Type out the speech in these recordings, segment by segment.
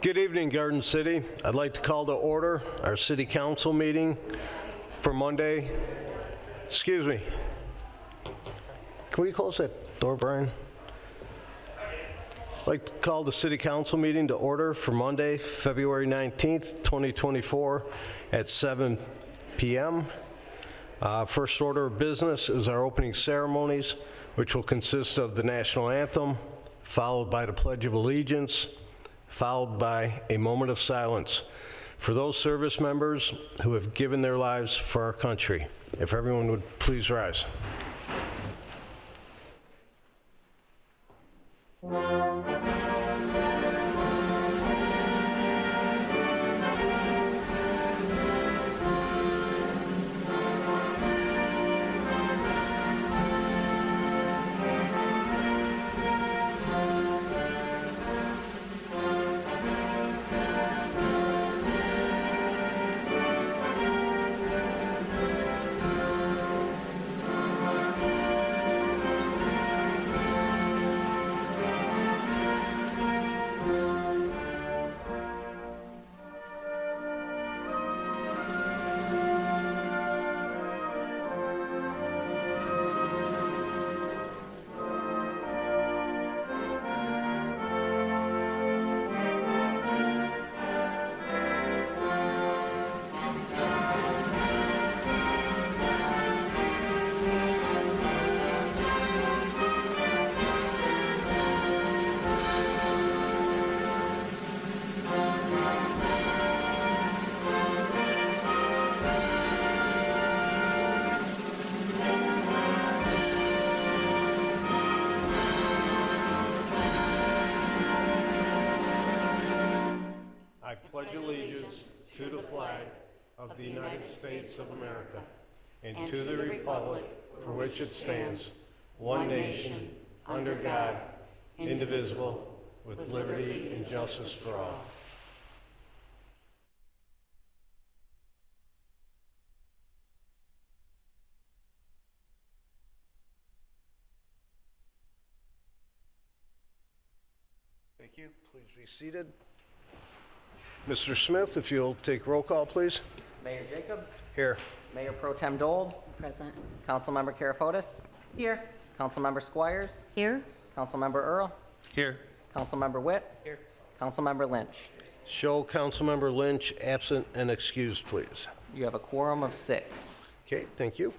Good evening, Garden City. I'd like to call to order our city council meeting for Monday. Excuse me. Can we close that door, Brian? I'd like to call the city council meeting to order for Monday, February 19th, 2024 at 7 p.m. First order of business is our opening ceremonies, which will consist of the national anthem, followed by the Pledge of Allegiance, followed by a moment of silence for those service members who have given their lives for our country. If everyone would please rise. I pledge allegiance to the flag of the United States of America and to the republic for which it stands, one nation, under God, indivisible, with liberty and justice for all. Thank you. Please be seated. Mr. Smith, if you'll take roll call, please. Mayor Jacobs. Here. Mayor Pro Tem Dole. Present. Councilmember Karafotis. Here. Councilmember Squires. Here. Councilmember Earl. Here. Councilmember Witt. Here. Councilmember Lynch. Show Councilmember Lynch absent and excused, please. You have a quorum of 6. Okay, thank you.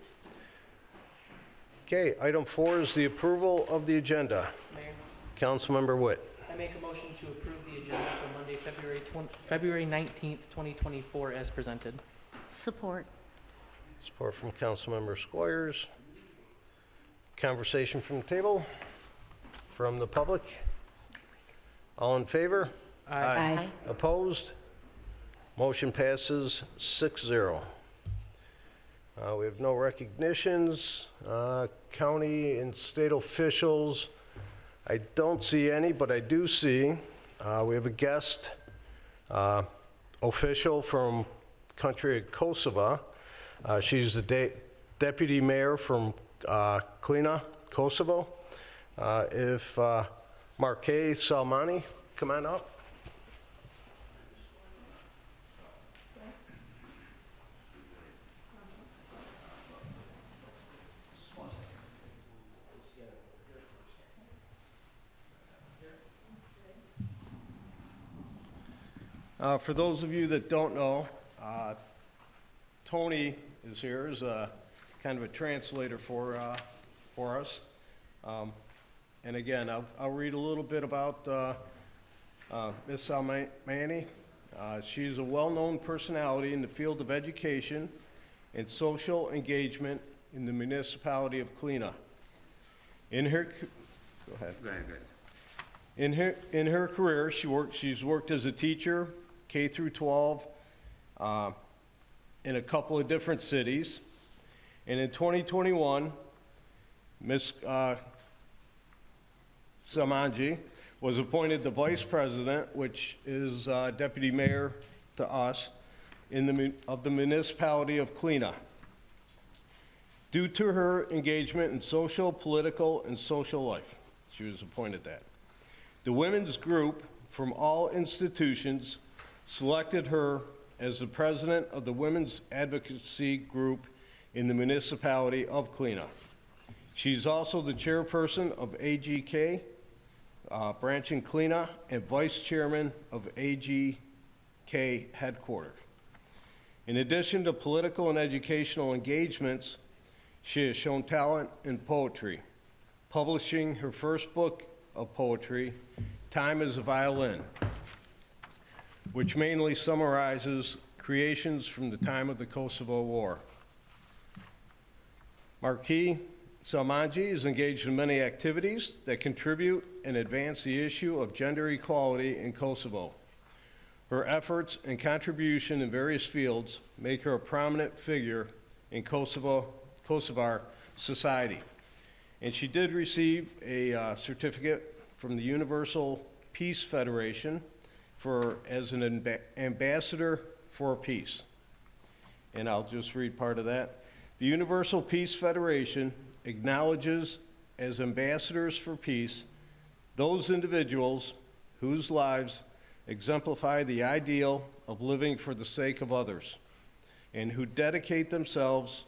Okay, item 4 is the approval of the agenda. Mayor, Councilmember Witt. I make a motion to approve the agenda for Monday, February 19th, 2024, as presented. Support. Support from Councilmember Squires. Conversation from the table, from the public. All in favor? Aye. Opposed? Motion passes 6-0. We have no recognitions. County and state officials, I don't see any, but I do see we have a guest official from country of Kosovo. She's the deputy mayor from Klina, Kosovo. If Markay Salmani, come on up. For those of you that don't know, Tony is here as a kind of a translator for us. And again, I'll read a little bit about Ms. Salmani. She's a well-known personality in the field of education and social engagement in the municipality of Klina. Go ahead. In her career, she's worked as a teacher, K through 12, in a couple of different cities. And in 2021, Ms. Samanji was appointed the vice president, which is deputy mayor to us, of the municipality of Klina. Due to her engagement in social, political, and social life, she was appointed that. The women's group from all institutions selected her as the president of the Women's Advocacy Group in the municipality of Klina. She's also the chairperson of AGK, branch in Klina, and vice chairman of AGK headquarters. In addition to political and educational engagements, she has shown talent in poetry, publishing her first book of poetry, Time is a Violin, which mainly summarizes creations from the time of the Kosovo War. Marquis Salmanji is engaged in many activities that contribute and advance the issue of gender equality in Kosovo. Her efforts and contribution in various fields make her a prominent figure in Kosovar society. And she did receive a certificate from the Universal Peace Federation as an ambassador for peace. And I'll just read part of that. The Universal Peace Federation acknowledges as ambassadors for peace those individuals whose lives exemplify the ideal of living for the sake of others and who dedicate themselves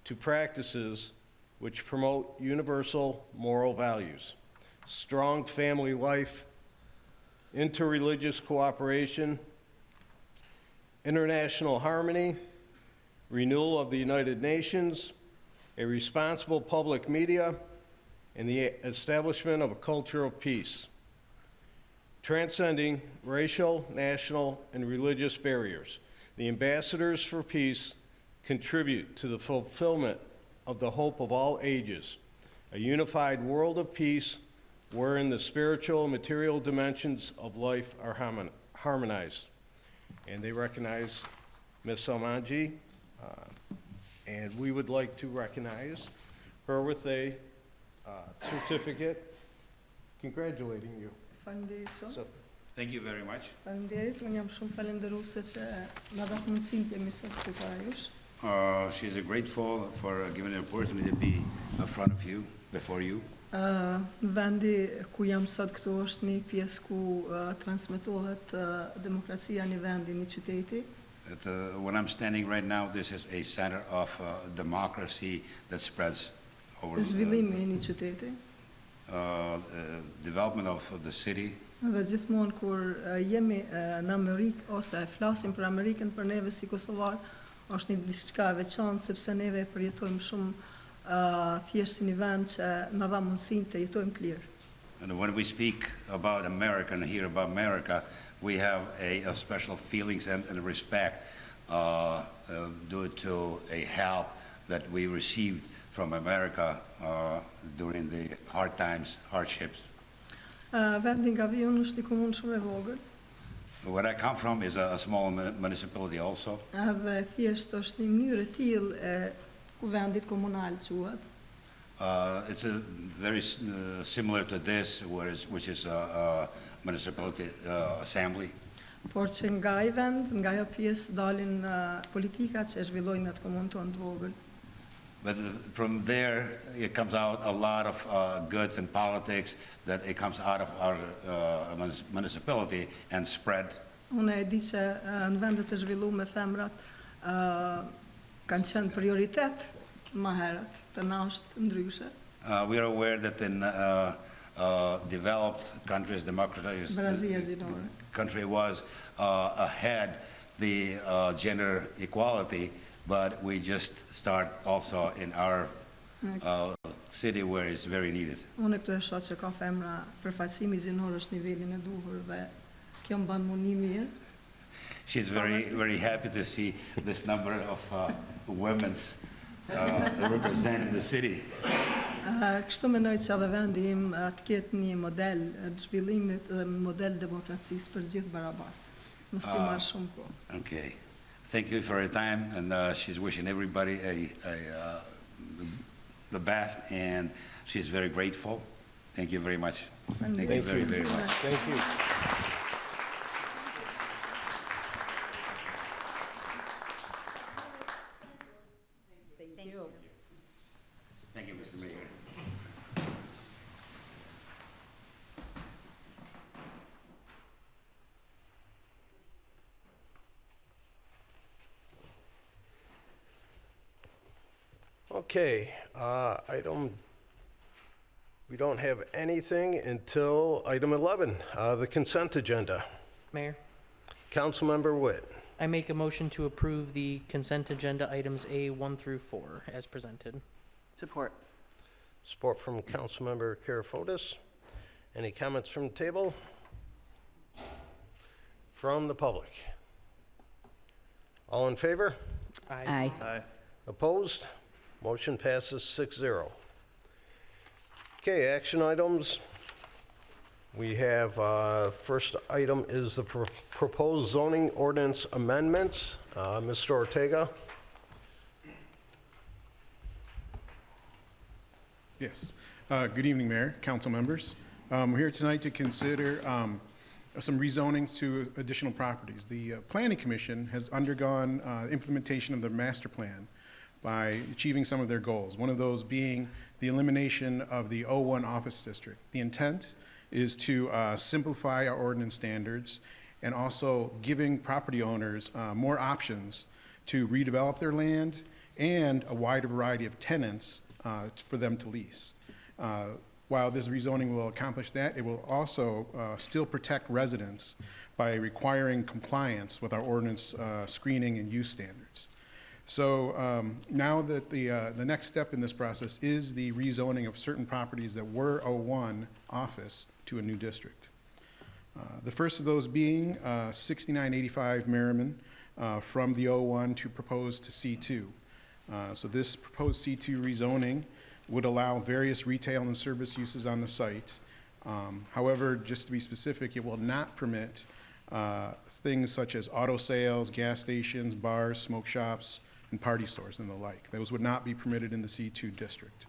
to practices which promote universal moral values, strong family life, interreligious cooperation, international harmony, renewal of the United Nations, a responsible public media, and the establishment of a culture of peace, transcending racial, national, and religious barriers. The ambassadors for peace contribute to the fulfillment of the hope of all ages, a unified world of peace wherein the spiritual and material dimensions of life are harmonized. And they recognize Ms. Salmanji, and we would like to recognize her with a certificate congratulating you. Faleminderit shumë. So, Thank you very much. Faleminderit, unë jam shumë falenderuese që na dha mundësinë të jemi sot këtu para jush. She's grateful for giving the opportunity to be in front of you, before you. Vendi ku jam sot këtu është një pjesë ku transmetohet demokracia në vendin, në qyteti. When I'm standing right now, this is a center of democracy that spreads over Zhvillimi në qyteti. development of the city. Dhe gjithmonë kur jemi në Amerikë ose flasim për Amerikën për neve si kosovar, është një diçka e veçantë sepse neve përjetojmë shumë thjesht si një vend që na dha mundësinë të jetojmë të lirë. And when we speak about America and hear about America, we have a special feelings and respect due to a help that we received from America during the hard times, hardships. Vendi nga vi unë është një komunë shumë e vogël, Where I come from is a small municipality also. edhe thjesht është një mënyrë e tillë e ku vendit komunal quhet. It's very similar to this, which is a municipality assembly. Por që nga ai vend, nga ajo pjesë dalin politikat që e zhvillojnë atë komunë tonë të vogël. But from there, it comes out a lot of goods and politics that it comes out of our municipality and spread. Unë e di që në vendet e zhvilluara femrat kanë qenë prioritet më herët, të na është ndryshe. We are aware that in developed countries, democratized Brazia gjinore. country was ahead the gender equality, but we just start also in our city where it's very needed. Unë këtu e shoh që ka femra, përfaqësimi gjinor është nivelin e duhur dhe kjo më bën më një mirë. She's very happy to see this number of women's representing the city. Kështu mendoj që edhe vendi im të ketë një model të zhvillimit dhe model demokracisë për gjithë barabartë. Mos t'i marrë shumë kohë. Okay. Thank you for your time, and she's wishing everybody the best, and she's very grateful. Thank you very much. Thank you very, very much. Thank you. Thank you, Mr. Mayor. Okay, we don't have anything until item 11, the consent agenda. Mayor, Councilmember Witt. I make a motion to approve the consent agenda items A 1 through 4 as presented. Support. Support from Councilmember Karafotis. Any comments from the table? From the public? All in favor? Aye. Opposed? Motion passes 6-0. Okay, action items. We have, first item is the proposed zoning ordinance amendments. Mr. Ortega? Yes. Good evening, Mayor, council members. We're here tonight to consider some rezonings to additional properties. The Planning Commission has undergone implementation of their master plan by achieving some of their goals, one of those being the elimination of the O1 office district. The intent is to simplify our ordinance standards and also giving property owners more options to redevelop their land and a wider variety of tenants for them to lease. While this rezoning will accomplish that, it will also still protect residents by requiring compliance with our ordinance screening and use standards. So now that the next step in this process is the rezoning of certain properties that were O1 office to a new district. The first of those being 6985 Merriman from the O1 to propose to C2. So this proposed C2 rezoning would allow various retail and service uses on the site. However, just to be specific, it will not permit things such as auto sales, gas stations, bars, smoke shops, and party stores and the like. Those would not be permitted in the C2 district.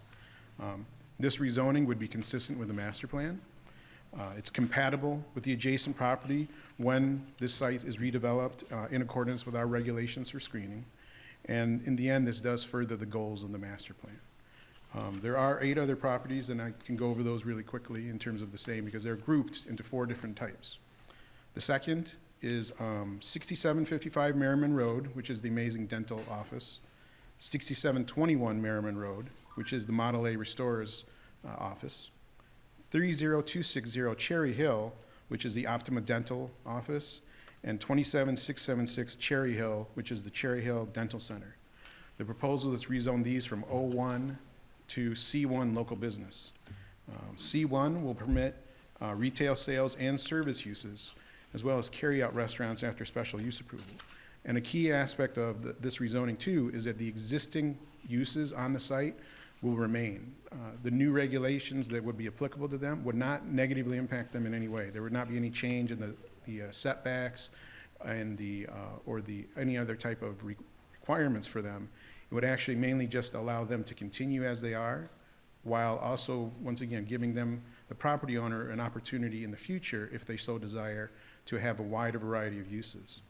This rezoning would be consistent with the master plan. It's compatible with the adjacent property when this site is redeveloped in accordance with our regulations for screening. And in the end, this does further the goals of the master plan. There are 8 other properties, and I can go over those really quickly in terms of the same because they're grouped into 4 different types. The second is 6755 Merriman Road, which is the Amazing Dental Office, 6721 Merriman Road, which is the Model A Restorers Office, 30260 Cherry Hill, which is the Optima Dental Office, and 27676 Cherry Hill, which is the Cherry Hill Dental Center. The proposal is to rezone these from O1 to C1 local business. C1 will permit retail sales and service uses, as well as carry-out restaurants after special use approval. And a key aspect of this rezoning too is that the existing uses on the site will remain. The new regulations that would be applicable to them would not negatively impact them in any way. There would not be any change in the setbacks and any other type of requirements for them. It would actually mainly just allow them to continue as they are, while also, once again, giving them, the property owner, an opportunity in the future, if they so desire, to have a wider variety of uses.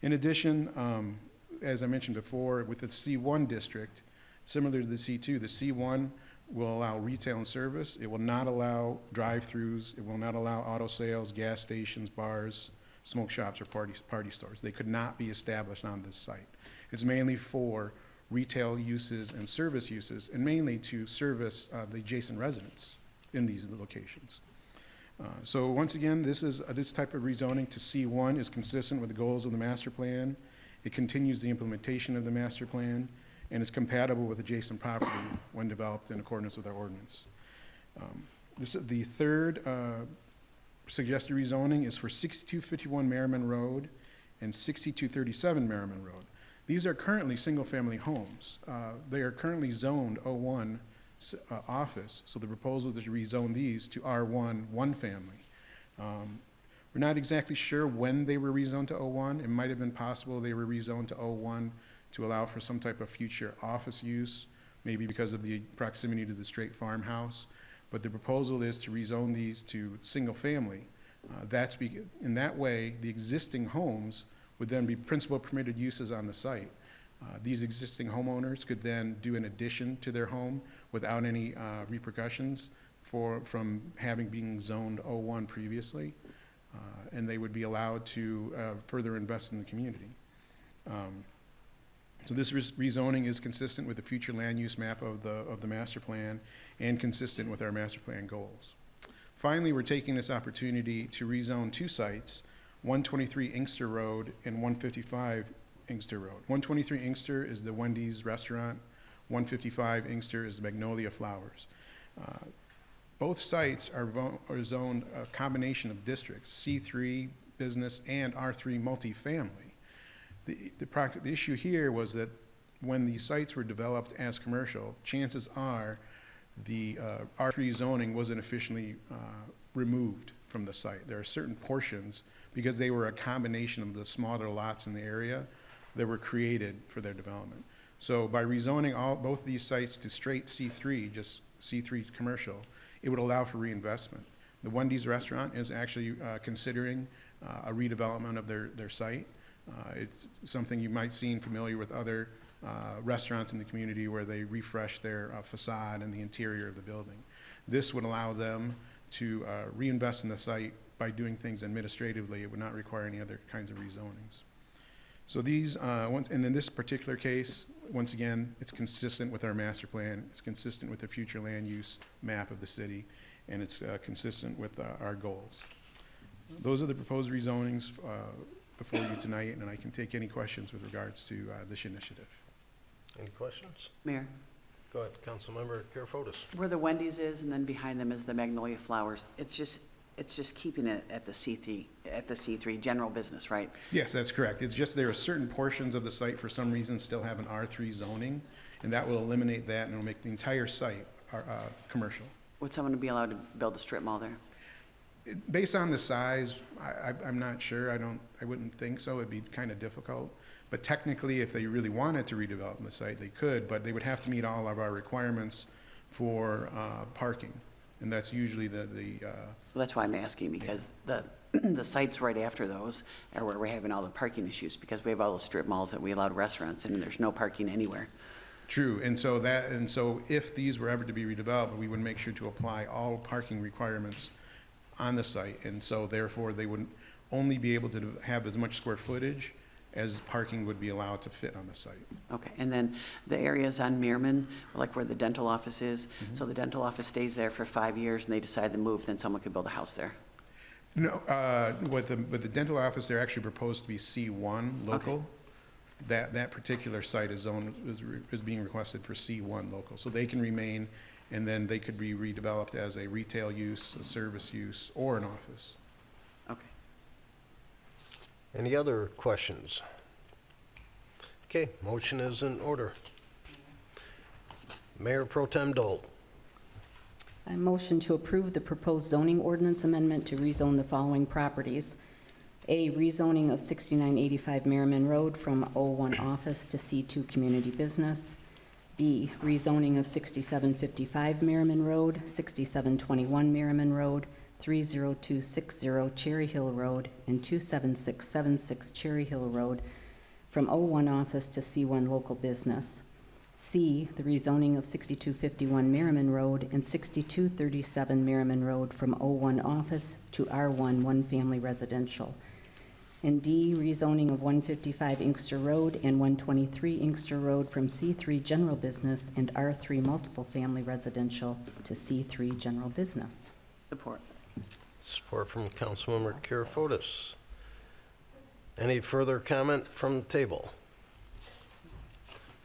In addition, as I mentioned before, with the C1 district, similar to the C2, the C1 will allow retail and service. It will not allow drive-throughs. It will not allow auto sales, gas stations, bars, smoke shops, or party stores. They could not be established on this site. It's mainly for retail uses and service uses, and mainly to service the adjacent residents in these locations. So once again, this type of rezoning to C1 is consistent with the goals of the master plan. It continues the implementation of the master plan, and is compatible with adjacent property when developed in accordance with our ordinance. The third suggested rezoning is for 6251 Merriman Road and 6237 Merriman Road. These are currently single-family homes. They are currently zoned O1 office, so the proposal is to rezone these to R1 one family. We're not exactly sure when they were rezoned to O1. It might have been possible they were rezoned to O1 to allow for some type of future office use, maybe because of the proximity to the straight farmhouse. But the proposal is to rezone these to single-family. In that way, the existing homes would then be principal permitted uses on the site. These existing homeowners could then do an addition to their home without any repercussions from having been zoned O1 previously, and they would be allowed to further invest in the community. So this rezoning is consistent with the future land use map of the master plan and consistent with our master plan goals. Finally, we're taking this opportunity to rezone two sites, 123 Inkster Road and 155 Inkster Road. 123 Inkster is the Wendy's restaurant. 155 Inkster is Magnolia Flowers. Both sites are zoned a combination of districts, C3 business and R3 multifamily. The issue here was that when these sites were developed as commercial, chances are the R3 zoning wasn't officially removed from the site. There are certain portions, because they were a combination of the smaller lots in the area, that were created for their development. So by rezoning both these sites to straight C3, just C3 commercial, it would allow for reinvestment. The Wendy's restaurant is actually considering a redevelopment of their site. It's something you might see familiar with other restaurants in the community where they refresh their facade and the interior of the building. This would allow them to reinvest in the site by doing things administratively. It would not require any other kinds of rezonings. So these, and in this particular case, once again, it's consistent with our master plan, it's consistent with the future land use map of the city, and it's consistent with our goals. Those are the proposed rezonings before you tonight, and I can take any questions with regards to this initiative. Any questions? Mayor, Go ahead, Councilmember Karafotis. where the Wendy's is and then behind them is the Magnolia Flowers, it's just keeping it at the C3 general business, right? Yes, that's correct. It's just there are certain portions of the site for some reason still have an R3 zoning, and that will eliminate that and it'll make the entire site commercial. Would someone be allowed to build a strip mall there? Based on the size, I'm not sure. I wouldn't think so. It'd be kind of difficult. But technically, if they really wanted to redevelop the site, they could, but they would have to meet all of our requirements for parking. And that's usually Well, that's why I'm asking, because the sites right after those are where we're having all the parking issues, because we have all those strip malls that we allow restaurants and there's no parking anywhere. True, and so if these were ever to be redeveloped, we would make sure to apply all parking requirements on the site, and so therefore they would only be able to have as much square footage as parking would be allowed to fit on the site. Okay, and then the areas on Meerman, like where the dental office is, so the dental office stays there for 5 years and they decide to move, then someone could build a house there. No, with the dental office, they're actually proposed to be C1 local. That particular site is being requested for C1 local, so they can remain, and then they could be redeveloped as a retail use, a service use, or an office. Okay. Any other questions? Okay, motion is in order. Mayor Pro Tem Dole. I motion to approve the proposed zoning ordinance amendment to rezone the following properties. A, rezoning of 6985 Merriman Road from O1 Office to C2 Community Business. B, rezoning of 6755 Merriman Road, 6721 Merriman Road, 30260 Cherry Hill Road, and 27676 Cherry Hill Road from O1 Office to C1 Local Business. C, the rezoning of 6251 Merriman Road and 6237 Merriman Road from O1 Office to R1 One Family Residential. And D, rezoning of 155 Inkster Road and 123 Inkster Road from C3 General Business and R3 Multiple Family Residential to C3 General Business. Support. Support from Councilmember Karafotis. Any further comment from the table?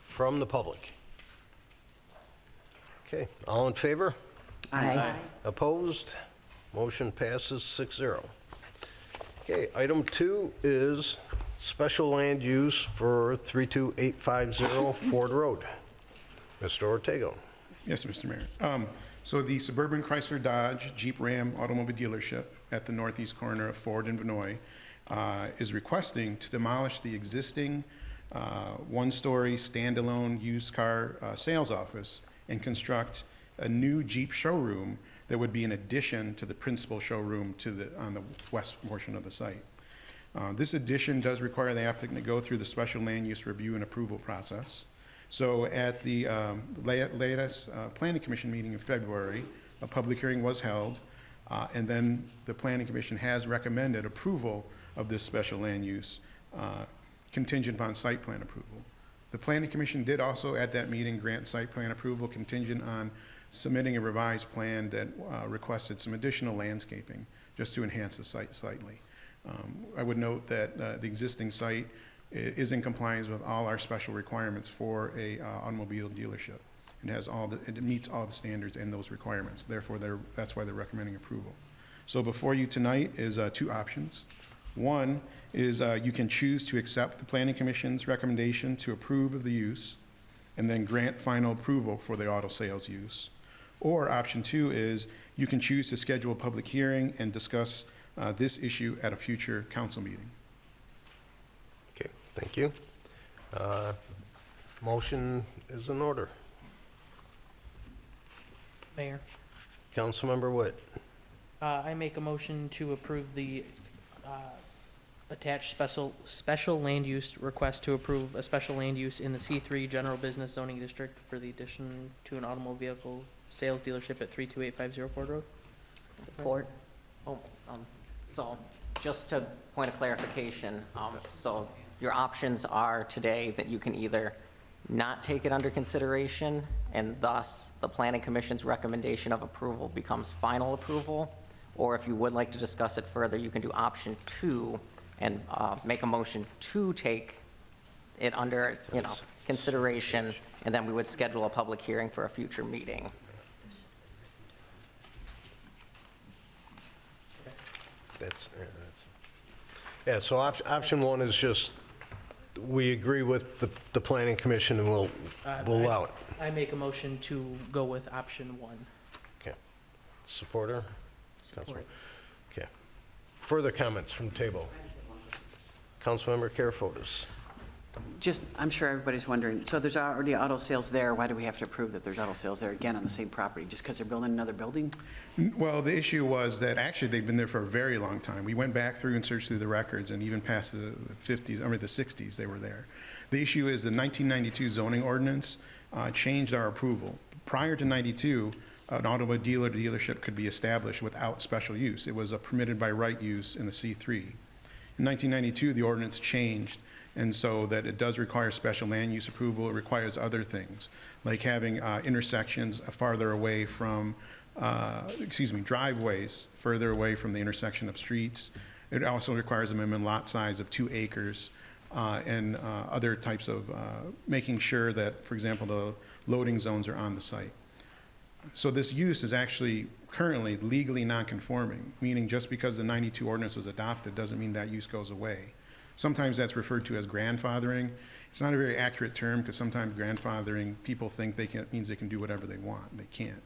From the public? Okay, all in favor? Aye. Opposed? Motion passes 6-0. Okay, item 2 is special land use for 32850 Ford Road. Mr. Ortego. Yes, Mr. Mayor. So the Suburban Chrysler Dodge Jeep Ram automobile dealership at the northeast corner of Ford and Vinoy is requesting to demolish the existing one-story standalone used car sales office and construct a new Jeep showroom that would be an addition to the principal showroom on the west portion of the site. This addition does require the applicant to go through the special land use review and approval process. So at the latest Planning Commission meeting in February, a public hearing was held, and then the Planning Commission has recommended approval of this special land use contingent upon site plan approval. The Planning Commission did also, at that meeting, grant site plan approval contingent on submitting a revised plan that requested some additional landscaping, just to enhance the site slightly. I would note that the existing site is in compliance with all our special requirements for a automobile dealership. It meets all the standards and those requirements. Therefore, that's why they're recommending approval. So before you tonight is two options. One is you can choose to accept the Planning Commission's recommendation to approve of the use and then grant final approval for the auto sales use. Or option two is you can choose to schedule a public hearing and discuss this issue at a future council meeting. Okay, thank you. Motion is in order. Mayor, Councilmember Witt. I make a motion to approve the attached special land use request to approve a special land use in the C3 General Business Zoning District for the addition to an automobile vehicle sales dealership at 32850 Ford Road. Support. Oh, so just to point of clarification, so your options are today that you can either not take it under consideration, and thus the Planning Commission's recommendation of approval becomes final approval, or if you would like to discuss it further, you can do option two and make a motion to take it under, consideration, and then we would schedule a public hearing for a future meeting. Yeah, so option one is just, we agree with the Planning Commission and we'll allow it. I make a motion to go with option one. Okay. Supporter? Support. Okay. Further comments from the table? Councilmember Karafotis. Just, I'm sure everybody's wondering, so there's already auto sales there, why do we have to prove that there's auto sales there again on the same property? Just because they're building another building? Well, the issue was that actually they've been there for a very long time. We went back through and searched through the records, and even past the 50s, the 60s, they were there. The issue is the 1992 zoning ordinance changed our approval. Prior to 92, an automobile dealership could be established without special use. It was a permitted by right use in the C3. In 1992, the ordinance changed, and so that it does require special land use approval. It requires other things, like having intersections farther away from, driveways further away from the intersection of streets. It also requires a minimum lot size of 2 acres and other types of making sure that, for example, the loading zones are on the site. So this use is actually currently legally non-conforming, meaning just because the 92 ordinance was adopted doesn't mean that use goes away. Sometimes that's referred to as grandfathering. It's not a very accurate term because sometimes grandfathering, people think means they can do whatever they want. They can't.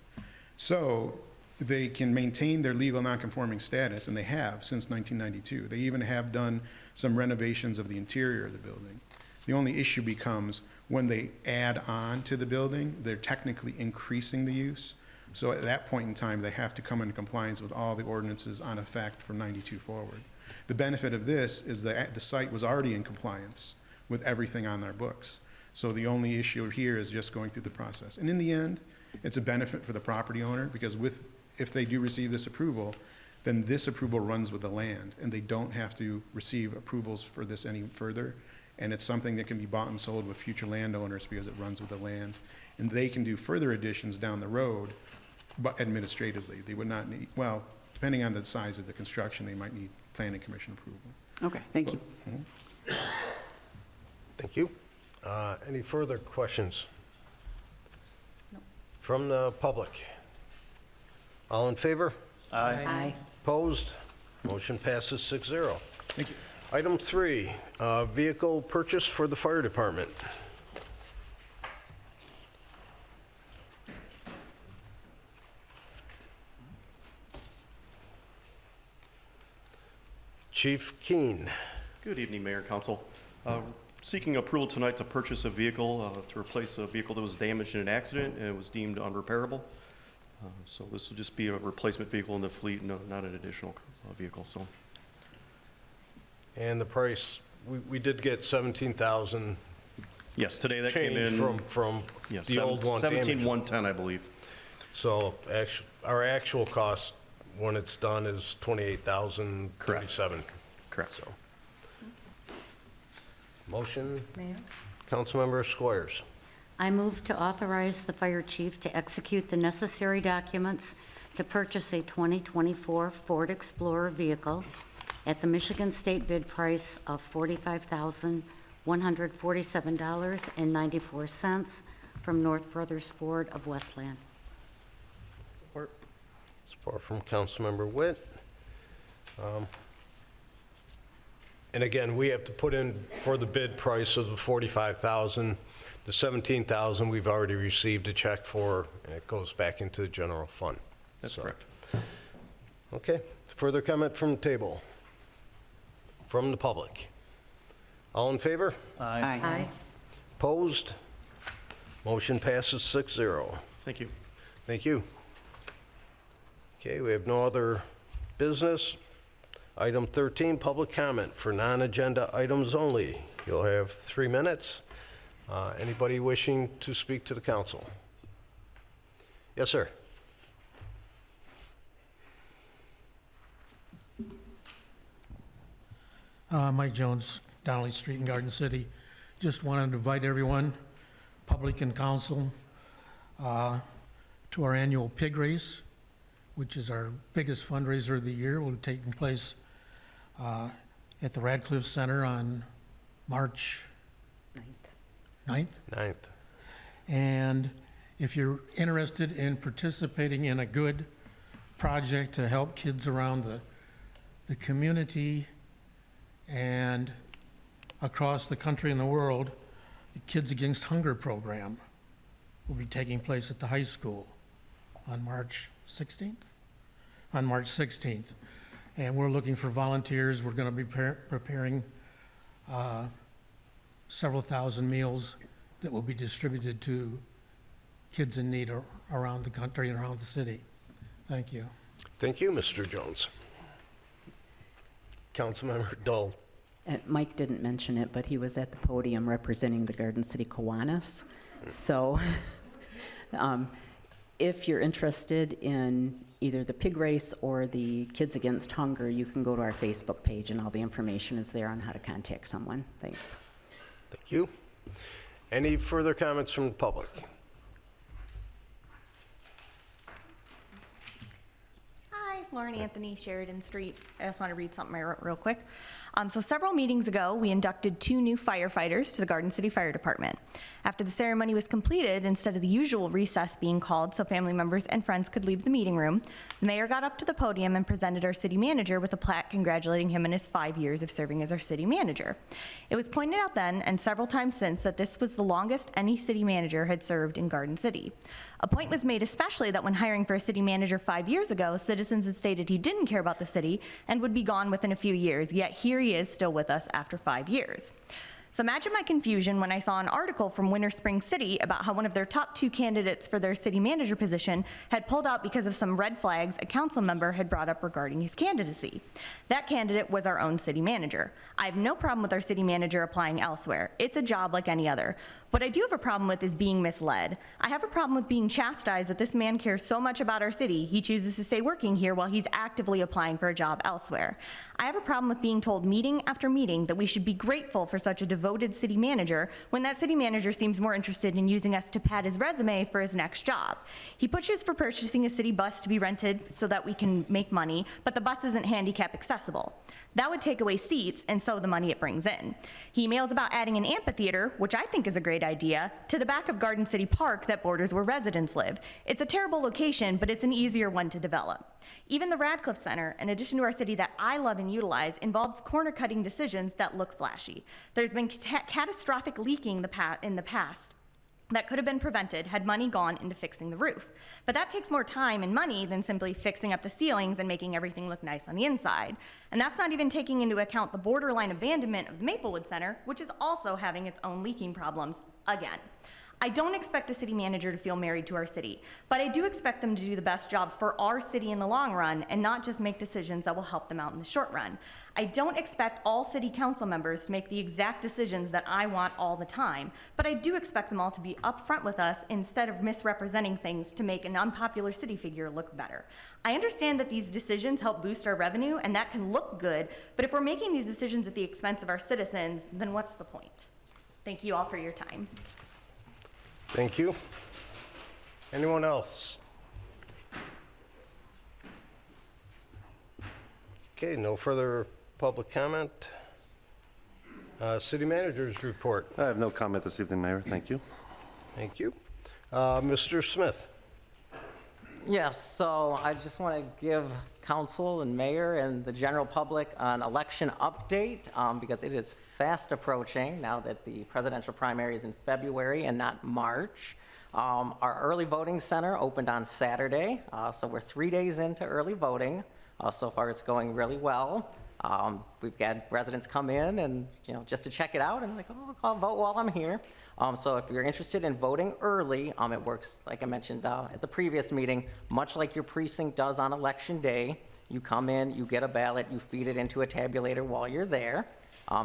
So they can maintain their legal non-conforming status, and they have since 1992. They even have done some renovations of the interior of the building. The only issue becomes when they add on to the building, they're technically increasing the use. So at that point in time, they have to come into compliance with all the ordinances on effect from 92 forward. The benefit of this is that the site was already in compliance with everything on their books. So the only issue here is just going through the process. And in the end, it's a benefit for the property owner because if they do receive this approval, then this approval runs with the land, and they don't have to receive approvals for this any further. And it's something that can be bought and sold with future landowners because it runs with the land. And they can do further additions down the road, but administratively. They would not need, well, depending on the size of the construction, they might need Planning Commission approval. Okay, thank you. Thank you. Any further questions? From the public? All in favor? Aye. Opposed? Motion passes 6-0. Thank you. Item 3, vehicle purchase for the fire department. Chief Keen. Good evening, Mayor and Council. Seeking approval tonight to purchase a vehicle to replace a vehicle that was damaged in an accident and it was deemed unrepairable. So this will just be a replacement vehicle in the fleet, not an additional vehicle, so. And the price, we did get 17,000 Yes, today that came change in. from Yes, the old one. damaged. 17,110, I believe. So our actual cost when it's done is 28,037. Correct. So. Motion, Mayor? Councilmember Squires. I move to authorize the fire chief to execute the necessary documents to purchase a 2024 Ford Explorer vehicle at the Michigan State bid price of $45,147.94 from North Brothers Ford of Westland. Support. Support from Councilmember Witt. And again, we have to put in for the bid price of the $45,000. The $17,000 we've already received a check for, and it goes back into the general fund. That's So- correct. Okay, further comment from the table? From the public? All in favor? Aye. Opposed? Motion passes 6-0. Thank you. Thank you. Okay, we have no other business. Item 13, public comment for non-agenda items only. You'll have 3 minutes. Anybody wishing to speak to the council? Yes, sir. Mike Jones, Donnelly Street in Garden City. Just wanted to invite everyone, public and council, to our annual pig race, which is our biggest fundraiser of the year. Will be taking place at the Radcliffe Center on March 9th. 9th. And if you're interested in participating in a good project to help kids around the community and across the country and the world, the Kids Against Hunger program will be taking place at the high school on March 16th? On March 16th. And we're looking for volunteers. We're going to be preparing several thousand meals that will be distributed to kids in need around the country and around the city. Thank you. Thank you, Mr. Jones. Councilmember Dull. Mike didn't mention it, but he was at the podium representing the Garden City Kiwanis. So if you're interested in either the pig race or the Kids Against Hunger, you can go to our Facebook page and all the information is there on how to contact someone. Thanks. Thank you. Any further comments from the public? Hi, Lauren Anthony, Sheridan Street. I just want to read something I wrote real quick. So several meetings ago, we inducted 2 new firefighters to the Garden City Fire Department. After the ceremony was completed, instead of the usual recess being called so family members and friends could leave the meeting room, the mayor got up to the podium and presented our city manager with a plaque congratulating him on his 5 years of serving as our city manager. It was pointed out then, and several times since, that this was the longest any city manager had served in Garden City. A point was made especially that when hiring for a city manager 5 years ago, citizens had stated he didn't care about the city and would be gone within a few years, yet here he is still with us after 5 years. So imagine my confusion when I saw an article from Winter Spring City about how one of their top 2 candidates for their city manager position had pulled out because of some red flags a council member had brought up regarding his candidacy. That candidate was our own city manager. I have no problem with our city manager applying elsewhere. It's a job like any other. What I do have a problem with is being misled. I have a problem with being chastised that this man cares so much about our city, he chooses to stay working here while he's actively applying for a job elsewhere. I have a problem with being told meeting after meeting that we should be grateful for such a devoted city manager when that city manager seems more interested in using us to pad his resume for his next job. He pushes for purchasing a city bus to be rented so that we can make money, but the bus isn't handicap accessible. That would take away seats and so the money it brings in. He emails about adding an amphitheater, which I think is a great idea, to the back of Garden City Park that borders where residents live. It's a terrible location, but it's an easier one to develop. Even the Radcliffe Center, in addition to our city that I love and utilize, involves corner-cutting decisions that look flashy. There's been catastrophic leaking in the past that could have been prevented had money gone into fixing the roof. But that takes more time and money than simply fixing up the ceilings and making everything look nice on the inside. And that's not even taking into account the borderline abandonment of the Maplewood Center, which is also having its own leaking problems again. I don't expect a city manager to feel married to our city, but I do expect them to do the best job for our city in the long run and not just make decisions that will help them out in the short run. I don't expect all city council members to make the exact decisions that I want all the time, but I do expect them all to be upfront with us instead of misrepresenting things to make an unpopular city figure look better. I understand that these decisions help boost our revenue and that can look good, but if we're making these decisions at the expense of our citizens, then what's the point? Thank you all for your time. Thank you. Anyone else? Okay, no further public comment. City Manager's report. I have no comment this evening, Mayor. Thank you. Thank you. Mr. Smith. Yes, so I just want to give council and mayor and the general public an election update because it is fast approaching now that the presidential primary is in February and not March. Our early voting center opened on Saturday, so we're 3 days into early voting. So far, it's going really well. We've had residents come in and, just to check it out and like, oh, I'll vote while I'm here. So if you're interested in voting early, it works, like I mentioned at the previous meeting, much like your precinct does on election day. You come in, you get a ballot, you feed it into a tabulator while you're there.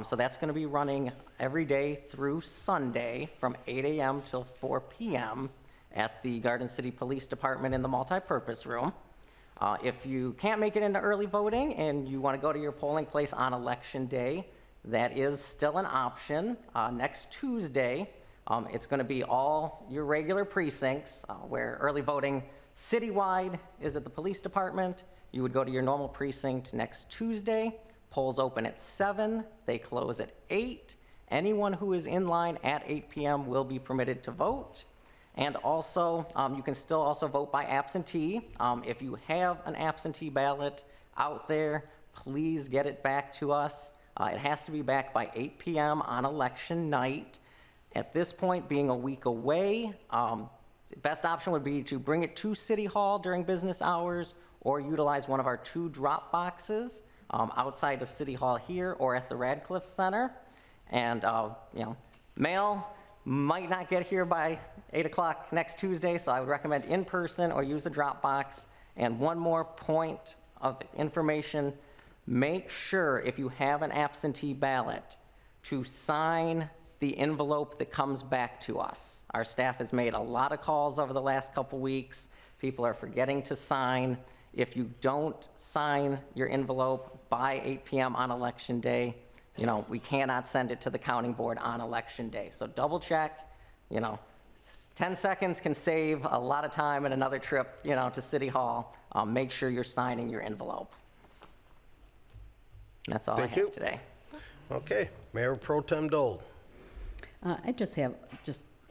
So that's going to be running every day through Sunday from 8 a.m. till 4 p.m. at the Garden City Police Department in the multipurpose room. If you can't make it into early voting and you want to go to your polling place on election day, that is still an option. Next Tuesday, it's going to be all your regular precincts where early voting citywide is at the police department. You would go to your normal precinct next Tuesday. Polls open at 7. They close at 8. Anyone who is in line at 8 p.m. will be permitted to vote. And also, you can still also vote by absentee. If you have an absentee ballot out there, please get it back to us. It has to be back by 8 p.m. on election night. At this point, being a week away, the best option would be to bring it to City Hall during business hours or utilize one of our 2 drop boxes outside of City Hall here or at the Radcliffe Center. And, mail might not get here by 8 o'clock next Tuesday, so I would recommend in person or use a drop box. And one more point of information, make sure if you have an absentee ballot to sign the envelope that comes back to us. Our staff has made a lot of calls over the last couple weeks. People are forgetting to sign. If you don't sign your envelope by 8 p.m. on election day, we cannot send it to the counting board on election day. So double check, 10 seconds can save a lot of time and another trip, to City Hall. Make sure you're signing your envelope. That's all I have today. Okay, Mayor Pro Tem Dole. I just have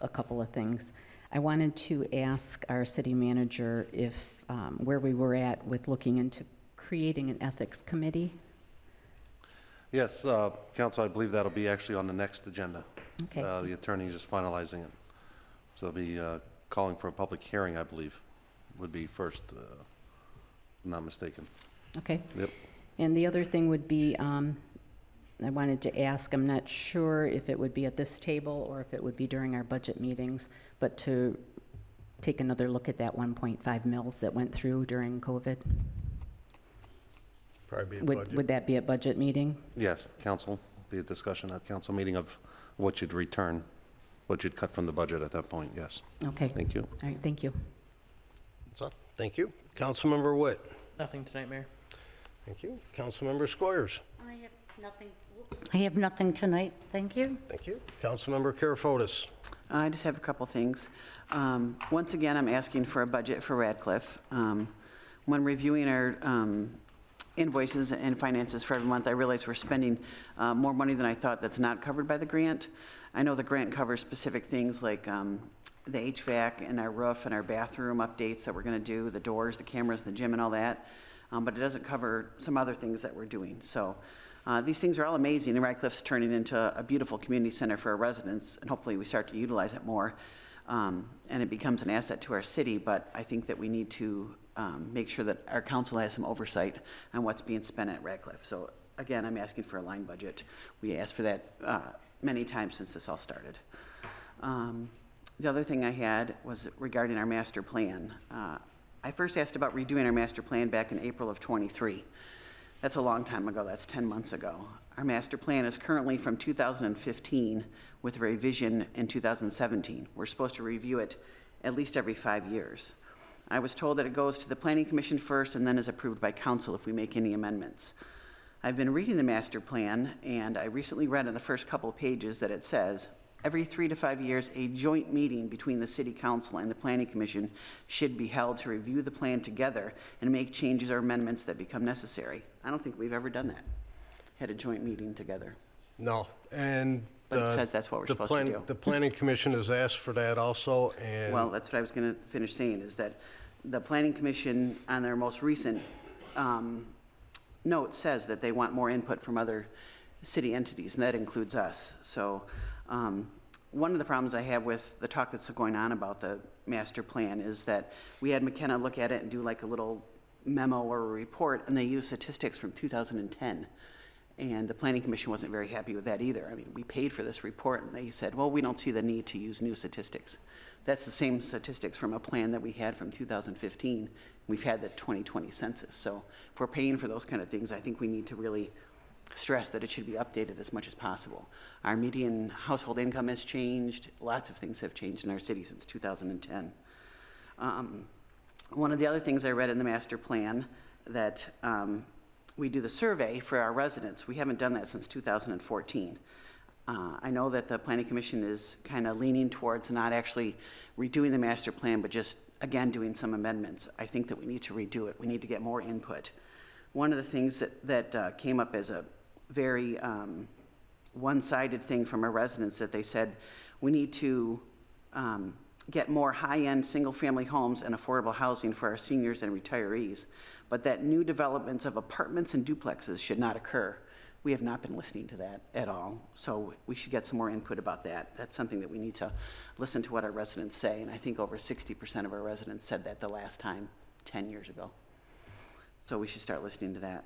a couple of things. I wanted to ask our city manager if, where we were at with looking into creating an ethics committee. Yes, Council, I believe that'll be actually on the next agenda. Okay. The attorney is just finalizing it. So they'll be calling for a public hearing, I believe, would be first, if I'm not mistaken. Okay. Yep. And the other thing would be, I wanted to ask, I'm not sure if it would be at this table or if it would be during our budget meetings, but to take another look at that 1.5 mils that went through during COVID. Probably be a budget. Would that be a budget meeting? Yes, Council, be a discussion at council meeting of what you'd return, what you'd cut from the budget at that point, yes. Okay. Thank you. All right, thank you. So, thank you. Councilmember Witt. Nothing tonight, Mayor. Thank you. Councilmember Squires. I have nothing. I have nothing tonight. Thank you. Thank you. Councilmember Karafotis. I just have a couple things. Once again, I'm asking for a budget for Radcliffe. When reviewing our invoices and finances for every month, I realize we're spending more money than I thought that's not covered by the grant. I know the grant covers specific things like the HVAC and our roof and our bathroom updates that we're going to do, the doors, the cameras, the gym and all that, but it doesn't cover some other things that we're doing. So these things are all amazing, and Radcliffe's turning into a beautiful community center for our residents, and hopefully we start to utilize it more, and it becomes an asset to our city, but I think that we need to make sure that our council has some oversight on what's being spent at Radcliffe. So again, I'm asking for a line budget. We asked for that many times since this all started. The other thing I had was regarding our master plan. I first asked about redoing our master plan back in April of '23. That's a long time ago. That's 10 months ago. Our master plan is currently from 2015 with a revision in 2017. We're supposed to review it at least every 5 years. I was told that it goes to the Planning Commission first and then is approved by council if we make any amendments. I've been reading the master plan, and I recently read in the first couple of pages that it says, every 3 to 5 years, a joint meeting between the city council and the planning commission should be held to review the plan together and make changes or amendments that become necessary. I don't think we've ever done that, had a joint meeting together. No, and. But it says that's what we're the supposed to do. The planning commission has asked for that also, and. Well, that's what I was going to finish saying, is that the planning commission, on their most recent note, says that they want more input from other city entities, and that includes us. So one of the problems I have with the talk that's going on about the master plan is that we had McKenna look at it and do like a little memo or a report, and they used statistics from 2010. And the planning commission wasn't very happy with that either. I mean, we paid for this report, and they said, well, we don't see the need to use new statistics. That's the same statistics from a plan that we had from 2015. We've had the 2020 census. So if we're paying for those kind of things, I think we need to really stress that it should be updated as much as possible. Our median household income has changed. Lots of things have changed in our city since 2010. One of the other things I read in the master plan that we do the survey for our residents. We haven't done that since 2014. I know that the Planning Commission is kind of leaning towards not actually redoing the master plan, but just, again, doing some amendments. I think that we need to redo it. We need to get more input. One of the things that came up as a very one-sided thing from our residents, that they said we need to get more high-end single-family homes and affordable housing for our seniors and retirees, but that new developments of apartments and duplexes should not occur. We have not been listening to that at all, so we should get some more input about that. That's something that we need to listen to what our residents say, and I think over 60% of our residents said that the last time 10 years ago. So we should start listening to that.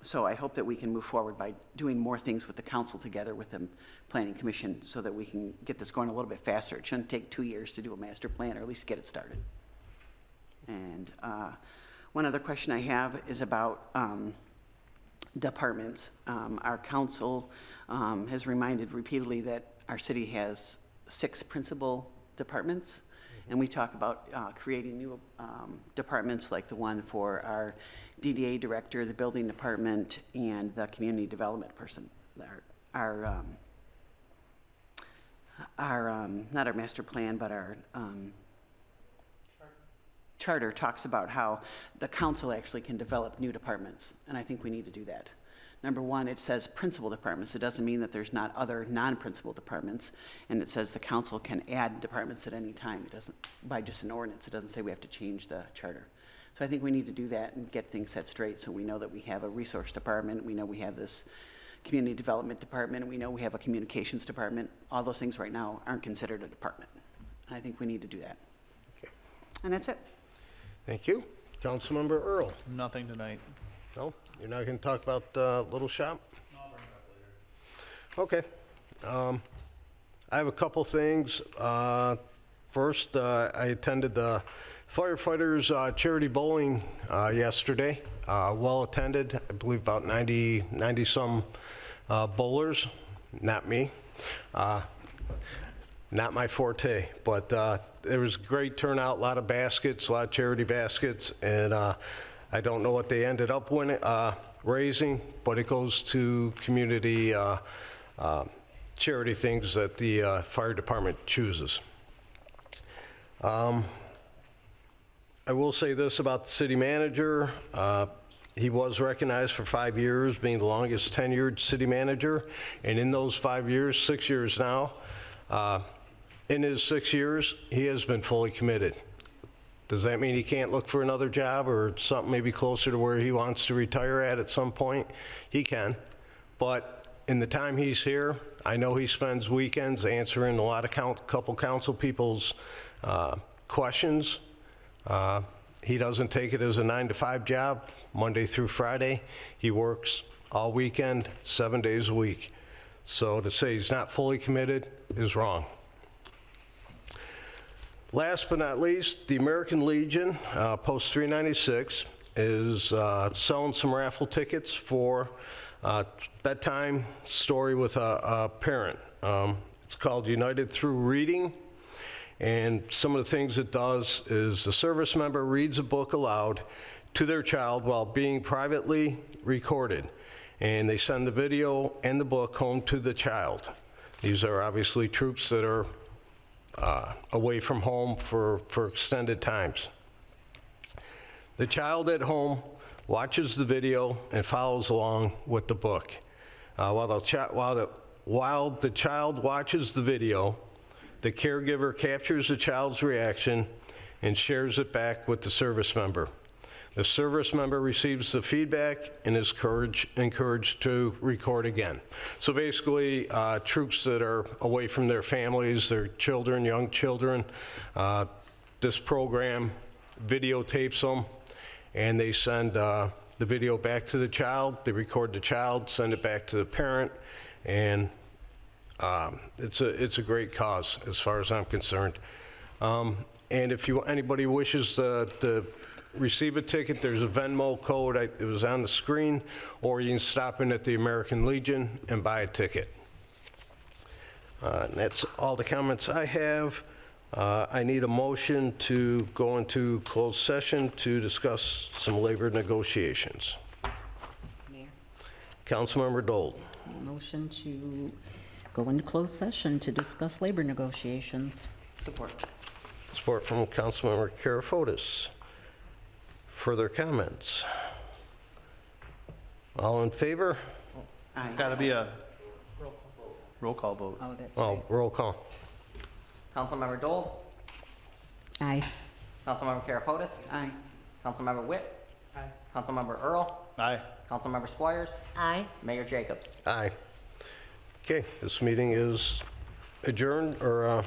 So I hope that we can move forward by doing more things with the council together with the Planning Commission so that we can get this going a little bit faster. It shouldn't take 2 years to do a master plan, or at least get it started. And one other question I have is about departments. Our council has reminded repeatedly that our city has 6 principal departments, and we talk about creating new departments like the one for our DDA director, the building department, and the community development person. Our not our master plan, but our charter talks about how the council actually can develop new departments, and I think we need to do that. Number one, it says principal departments. It doesn't mean that there's not other non-principal departments, and it says the council can add departments at any time. It doesn't, by just an ordinance, it doesn't say we have to change the charter. So I think we need to do that and get things set straight so we know that we have a resource department, we know we have this community development department, and we know we have a communications department. All those things right now aren't considered a department, and I think we need to do that. Okay. And that's it. Thank you. Councilmember Earl. Nothing tonight. No? You're not going to talk about Little Shop? No, I'll bring it up later. Okay. I have a couple things. First, I attended the firefighters charity bowling yesterday. Well attended. I believe about 90 some bowlers. Not me. Not my forte, but there was great turnout, a lot of baskets, a lot of charity baskets, and I don't know what they ended up raising, but it goes to community charity things that the fire department chooses. I will say this about the city manager. He was recognized for 5 years, being the longest tenured city manager, and in those 5 years, 6 years now, in his 6 years, he has been fully committed. Does that mean he can't look for another job or something maybe closer to where he wants to retire at some point? He can. But in the time he's here, I know he spends weekends answering a lot of couple council people's questions. He doesn't take it as a 9-to-5 job, Monday through Friday. He works all weekend, 7 days a week. So to say he's not fully committed is wrong. Last but not least, the American Legion, Post 396, is selling some raffle tickets for bedtime story with a parent. It's called United Through Reading, and some of the things it does is the service member reads a book aloud to their child while being privately recorded, and they send the video and the book home to the child. These are obviously troops that are away from home for extended times. The child at home watches the video and follows along with the book. While the child watches the video, the caregiver captures the child's reaction and shares it back with the service member. The service member receives the feedback and is encouraged to record again. So basically, troops that are away from their families, their children, young children, this program videotapes them, and they send the video back to the child. They record the child, send it back to the parent, and it's a great cause as far as I'm concerned. And if anybody wishes to receive a ticket, there's a Venmo code. It was on the screen, or you can stop in at the American Legion and buy a ticket. And that's all the comments I have. I need a motion to go into closed session to discuss some labor negotiations. Mayor. Councilmember Dole. Motion to go into closed session to discuss labor negotiations. Support. Support from Councilmember Karafotis. Further comments? All in favor? Aye. Got to be a roll call vote. Oh, that's right. Oh, roll call. Councilmember Dole, Aye. Councilmember Karafotis, Aye. Councilmember Witt, Councilmember Earl, Aye. Councilmember Squires, Aye. Mayor Jacobs. Aye. Okay, this meeting is adjourned or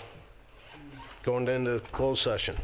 going into closed session.